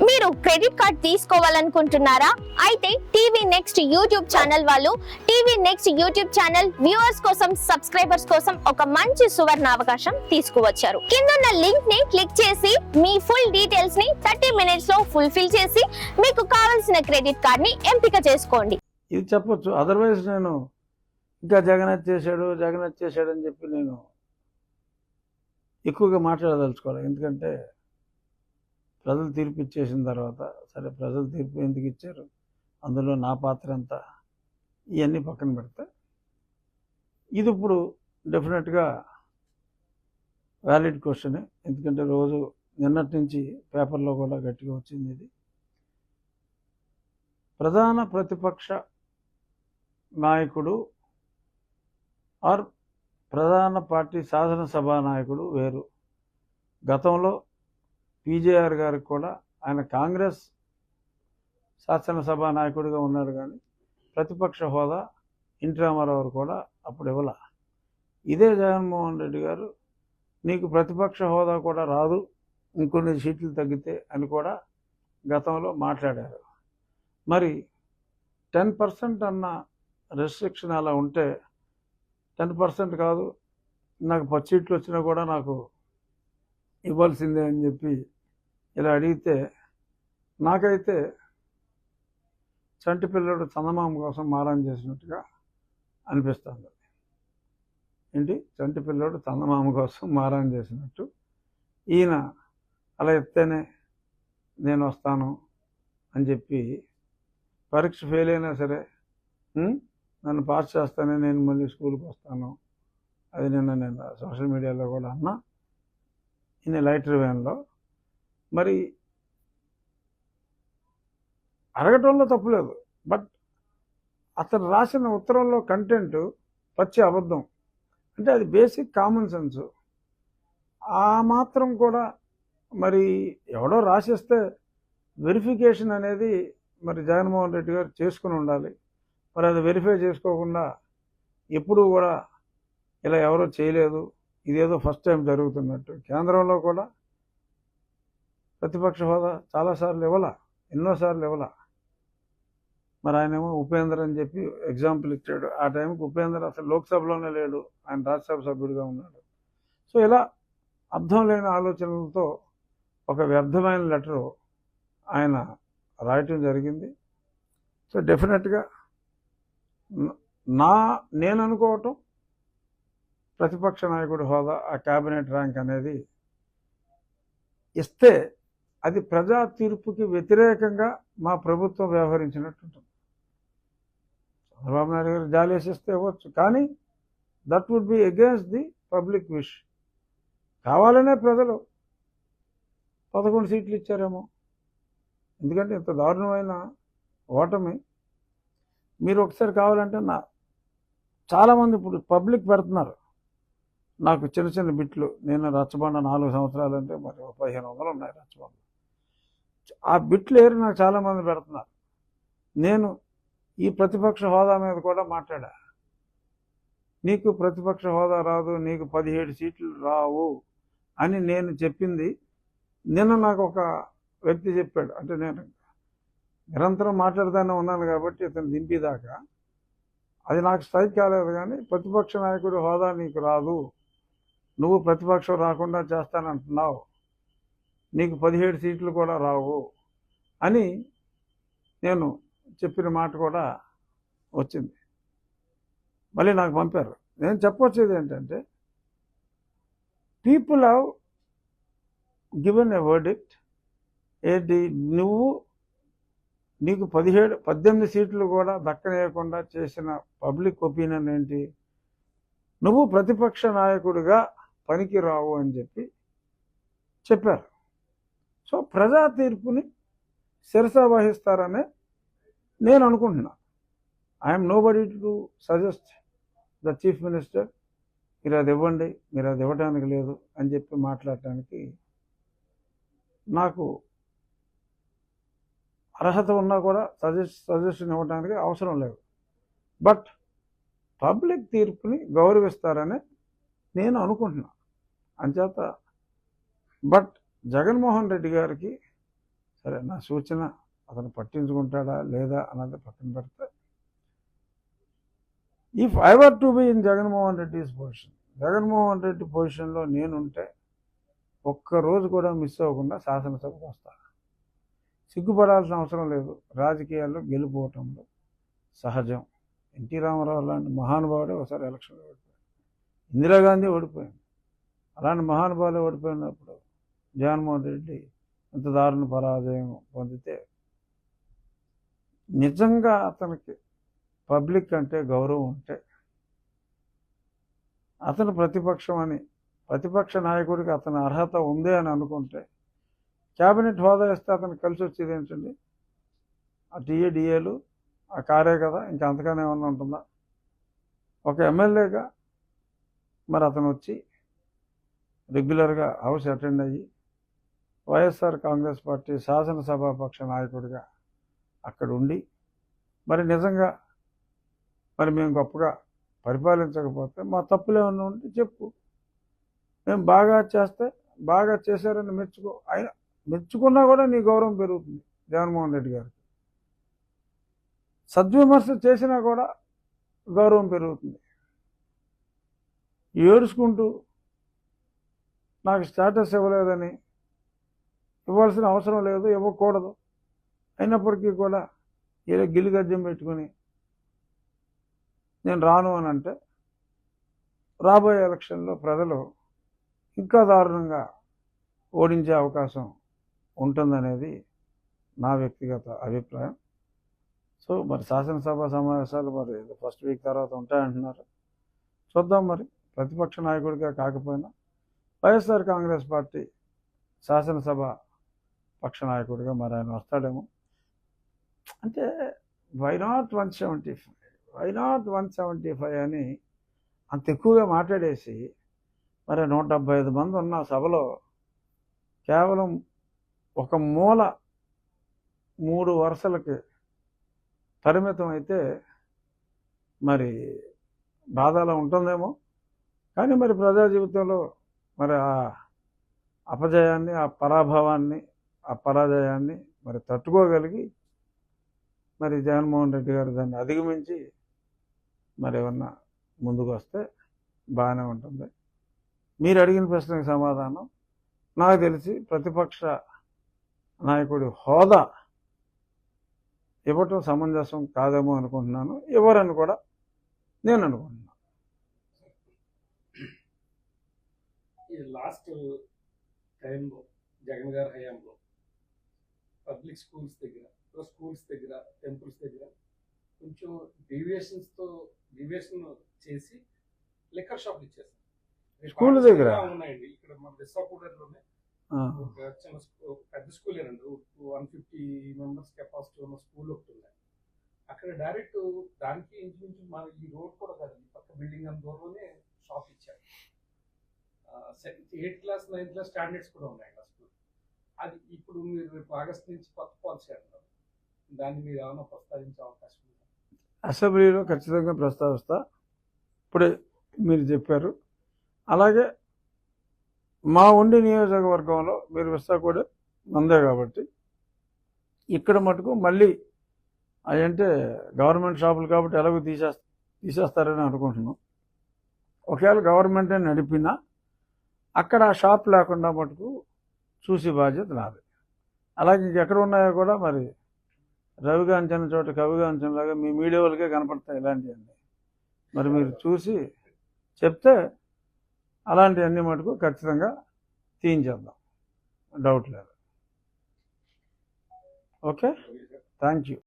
మీరు credit card తీసుకోవాలనుకుంటున్నారా? అయితే టీవీ నెక్స్ట్ యూట్యూబ్ ఛానల్ వాళ్ళు TV next YouTube channel viewers కోసం, సబ్స్క్రైబర్స్ కోసం ఒక మంచి సువర్ణ అవకాశం తీసుకువచ్చారు. కింద లింక్ ని క్లిక్ చేసి మీ ఫుల్ డీటెయిల్స్ ని 30 మినిట్స్ లో ఫుల్ఫిల్ చేసి మీకు కావాల్సిన క్రెడిట్ కార్డ్ ని ఎంపిక చేసుకోండి. ఇది చెప్పొచ్చు. అదర్వైజ్ నేను ఇంకా జగన్ వచ్చేసాడు అని చెప్పి నేను ఎక్కువగా మాట్లాడదలుచుకోవాలి. ఎందుకంటే ప్రజలు తీర్పు ఇచ్చేసిన తర్వాత, సరే ప్రజలు తీర్పు ఎందుకు ఇచ్చారు, అందులో నా పాత్ర ఎంత, ఇవన్నీ పక్కన పెడితే ఇది ఇప్పుడు డెఫినెట్గా వ్యాలిడ్ క్వశ్చనే. ఎందుకంటే రోజు నిన్నటి నుంచి పేపర్లో కూడా గట్టిగా వచ్చింది. ఇది ప్రధాన ప్రతిపక్ష నాయకుడు ఆర్ ప్రధాన పార్టీ శాసనసభా నాయకుడు వేరు. గతంలో పీజేఆర్ గారికి కూడా ఆయన కాంగ్రెస్ శాసనసభా నాయకుడిగా ఉన్నాడు, కానీ ప్రతిపక్ష హోదా ఎన్టీ రామారావు కూడా అప్పుడు ఇవ్వాల. ఇదే జగన్మోహన్ రెడ్డి గారు నీకు ప్రతిపక్ష హోదా కూడా రాదు, ఇంకొన్ని సీట్లు తగ్గితే అని కూడా గతంలో మాట్లాడారు. మరి 10% అన్న రెస్ట్రిక్షన్ అలా ఉంటే 10% కాదు, నాకు 10 సీట్లు వచ్చినా కూడా నాకు ఇవ్వాల్సిందే అని చెప్పి ఇలా అడిగితే నాకైతే చంటి పిల్లడు చందమామ కోసం మారం చేసినట్టుగా అనిపిస్తుంది. ఏంటి, చంటి పిల్లడు చందమామ కోసం మారం చేసినట్టు ఈయన అలా చెప్తేనే నేను వస్తాను అని చెప్పి పరీక్ష ఫెయిల్ అయినా సరే నన్ను పాస్ చేస్తానే నేను మళ్ళీ స్కూల్కి వస్తాను. అది నేను సోషల్ మీడియాలో కూడా అన్నా, ఈయన లైటర్ వ్యాన్లో. మరి అడగటంలో తప్పులేదు, బట్ అతను రాసిన ఉత్తరంలో కంటెంట్ పచ్చి అబద్ధం. అంటే అది బేసిక్ కామన్ సెన్స్. ఆ మాత్రం కూడా మరి ఎవడో రాసిస్తే వెరిఫికేషన్ అనేది మరి జగన్మోహన్ రెడ్డి గారు చేసుకుని ఉండాలి. మరి అది వెరిఫై చేసుకోకుండా ఎప్పుడూ కూడా ఇలా ఎవరో చేయలేదు, ఇదేదో ఫస్ట్ టైం జరుగుతున్నట్టు. కేంద్రంలో కూడా ప్రతిపక్ష హోదా చాలాసార్లు ఇవ్వాల, ఎన్నోసార్లు ఇవ్వాల. మరి ఆయనేమో ఉపేంద్ర అని చెప్పి ఎగ్జాంపుల్ ఇచ్చాడు. ఆ టైంకి ఉపేంద్ర అసలు లోక్సభలోనే లేడు, ఆయన రాజ్యసభ సభ్యుడిగా ఉన్నాడు. సో ఇలా అర్థం లేని ఆలోచనలతో ఒక వ్యర్థమైన లెటరు ఆయన రాయటం జరిగింది. సో డెఫినెట్గా నేను అనుకోవటం ప్రతిపక్ష నాయకుడి హోదా, ఆ క్యాబినెట్ ర్యాంక్ అనేది ఇస్తే అది ప్రజా తీర్పుకి వ్యతిరేకంగా మా ప్రభుత్వం వ్యవహరించినట్టు ఉంటుంది. చంద్రబాబు నాయుడు గారు జాలి వేసిస్తే ఇవ్వచ్చు, కానీ that would be against the public wish. కావాలనే ప్రజలు 11 సీట్లు ఇచ్చారేమో. ఎందుకంటే ఇంత దారుణమైన ఓటమి. మీరు ఒకసారి కావాలంటే చాలామంది ఇప్పుడు పబ్లిక్ పెడుతున్నారు నాకు చిన్న చిన్న బిట్లు. నేను రచ్చబండ 4 సంవత్సరాలు అంటే మరి 1500 ఉన్నాయి రచ్చబండ. ఆ బిట్లు ఏరు నాకు చాలామంది పెడుతున్నారు. నేను ఈ ప్రతిపక్ష హోదా మీద కూడా మాట్లాడా. నీకు ప్రతిపక్ష హోదా రాదు, నీకు 17 సీట్లు రావు అని నేను చెప్పింది నిన్న నాకు ఒక వ్యక్తి చెప్పాడు. అంటే నేను నిరంతరం మాట్లాడుతూనే ఉన్నాను కాబట్టి ఇతను దింపేదాకా అది నాకు స్ట్రైక్ కాలేదు. కానీ ప్రతిపక్ష నాయకుడి హోదా నీకు రాదు, నువ్వు ప్రతిపక్షం రాకుండా చేస్తానంటున్నావు, నీకు 17 సీట్లు కూడా రావు అని నేను చెప్పిన మాట కూడా వచ్చింది. మళ్ళీ నాకు పంపారు. నేను చెప్పొచ్చేది ఏంటంటే, people have given a verdict. ఏంటి, నీకు 18 సీట్లు కూడా దక్కనేయకుండా చేసిన పబ్లిక్ ఒపీనియన్ ఏంటి, నువ్వు ప్రతిపక్ష నాయకుడిగా పనికి రావు అని చెప్పారు. సో ప్రజా తీర్పుని శిరసా వహిస్తారనే నేను అనుకుంటున్నా. I'm nobody to suggest the chief minister మీరు అది ఇవ్వండి, మీరు అది ఇవ్వడానికి లేదు అని చెప్పి మాట్లాడటానికి నాకు అర్హత ఉన్నా కూడా సజెషన్ ఇవ్వడానికి అవసరం లేదు. బట్ పబ్లిక్ తీర్పుని గౌరవిస్తారని నేను అనుకుంటున్నా. అంచేత బట్ జగన్మోహన్ రెడ్డి గారికి సరే, నా సూచన అతను పట్టించుకుంటాడా లేదా అన్నది పక్కన పెడితే, if I were to be in Jaganmohan Reddy's position, Jaganmohan Reddy పొజిషన్లో నేనుంటే ఒక్కరోజు కూడా మిస్ అవ్వకుండా శాసనసభకు వస్తాను. సిగ్గుపడాల్సిన అవసరం లేదు. రాజకీయాల్లో గెలిపోవటంలో సహజం. ఎన్టీ రామారావు లాంటి మహానుభావుడే ఒకసారి ఎలక్షన్లో ఓడిపోయాడు. ఇందిరాగాంధీ ఓడిపోయింది. అలాంటి మహానుభావులు ఓడిపోయినప్పుడు జగన్మోహన్ రెడ్డి ఎంత దారుణ పరాజయం పొందితే, నిజంగా అతనికి పబ్లిక్ అంటే గౌరవం ఉంటే, అతను ప్రతిపక్ష నాయకుడికి అతని అర్హత ఉంది అని అనుకుంటే, క్యాబినెట్ హోదా ఇస్తే అతనికి కలిసి వచ్చేది ఏంటండి? ఆ డిఏలు ఆ కారే కదా, ఇంకా అంతగానే ఏమన్నా ఉంటుందా? ఒక ఎమ్మెల్యేగా మరి అతను వచ్చి రెగ్యులర్గా హౌస్ అటెండ్ అయ్యి వైఎస్ఆర్ కాంగ్రెస్ పార్టీ శాసనసభాపక్ష నాయకుడిగా అక్కడ ఉండి, మరి నిజంగా మరి మేము గొప్పగా పరిపాలించకపోతే మా తప్పులు ఏమన్నా ఉంటే చెప్పు, మేము బాగా చేశారని మెచ్చుకున్నా కూడా నీ గౌరవం పెరుగుతుంది. జగన్మోహన్ రెడ్డి గారికి సద్విమర్శ చేసినా కూడా గౌరవం పెరుగుతుంది. ఏడుచుకుంటూ నాకు స్టేటస్ ఇవ్వలేదని, ఇవ్వాల్సిన అవసరం లేదు, ఇవ్వకూడదు, అయినప్పటికీ కూడా ఇలా గిలిగజ్జం పెట్టుకుని నేను రాను అని అంటే, రాబోయే ఎలక్షన్లో ప్రజలు ఇంకా దారుణంగా ఓడించే అవకాశం ఉంటుందనేది నా వ్యక్తిగత అభిప్రాయం. సో మరి శాసనసభ సమావేశాలు మరి ఫస్ట్ వీక్ తర్వాత ఉంటాయంటున్నారు. చూద్దాం. మరి ప్రతిపక్ష నాయకుడిగా కాకపోయినా వైఎస్ఆర్ కాంగ్రెస్ పార్టీ శాసనసభ పక్ష నాయకుడిగా మరి ఆయన వస్తాడేమో. అంటే వై నాట్ 175 అని అంత ఎక్కువగా మాట్లాడేసి, మరి 175 మంది ఉన్న సభలో కేవలం ఒక మూల 3 వరుసలకి పరిమితం అయితే మరి బాధలా ఉంటుందేమో. కానీ మరి ప్రజా జీవితంలో మరి ఆ అపజయాన్ని, ఆ పరాభవాన్ని, ఆ పరాజయాన్ని మరి తట్టుకోగలిగి మరి జగన్మోహన్ రెడ్డి గారు దాన్ని అధిగమించి మరి ఏమన్నా ముందుకు వస్తే బాగానే ఉంటుంది. మీరు అడిగిన ప్రశ్నకు సమాధానం నాకు తెలిసి ప్రతిపక్ష నాయకుడి హోదా ఇవ్వటం సమంజసం కాదేమో అనుకుంటున్నాను. ఇవ్వరని కూడా నేను అనుకుంటున్నాను. ఈ లాస్ట్ టైంలో జగన్ గారి హయాంలో పబ్లిక్ స్కూల్స్ దగ్గర, టెంపుల్స్ దగ్గర కొంచెం డీవియేషన్ చేసి లిక్కర్ షాప్లు ఇచ్చేస్తారు. స్కూల్ దగ్గర ఉన్నాయండి. ఇక్కడ మన విశాఖపట్నంలోనే ఒక చిన్న పెద్ద స్కూల్ అండి, 150 మెంబర్స్ కెపాసిటీ ఉన్న స్కూల్ ఒకటి ఉంది. అక్కడ డైరెక్ట్ దానికి ఇంచుమించు మన ఈ రోడ్ కూడా కాదు, ఈ పక్క బిల్డింగ్ అంత దూరంలోనే షాప్ ఇచ్చారు. 8th class 9th class standards కూడా ఉన్నాయి ఆ స్కూల్. అది ఇప్పుడు మీరు ఆగస్ట్ నుంచి కొత్త పాలసీ అంటారు, దాన్ని మీరు ఏమైనా ప్రస్తావించే అవకాశం ఉందా? అసెంబ్లీలో ఖచ్చితంగా ప్రస్తావిస్తా. ఇప్పుడే మీరు చెప్పారు. అలాగే మా ఉండి నియోజకవర్గంలో మీరు విశాఖపట్నం మందే కాబట్టి ఇక్కడ మటుకు మళ్ళీ అవంటే గవర్నమెంట్ షాపులు కాబట్టి ఎలాగో తీసేస్తారని అనుకుంటున్నాం. ఒకవేళ గవర్నమెంటే నడిపినా అక్కడ ఆ షాప్ లేకుండా మటుకు చూసి బాధ్యత నాది. అలాగే ఇంకెక్కడ ఉన్నాయో కూడా మరి రవిగాంచిన చోట కవిగాంచనలాగా మీ మీడియా వాళ్ళకే కనపడతాయి ఇలాంటివన్నీ. మరి మీరు చూసి చెప్తే అలాంటివన్నీ మటుకు ఖచ్చితంగా తీయించేద్దాం, డౌట్ లేదు. Okay, thank you.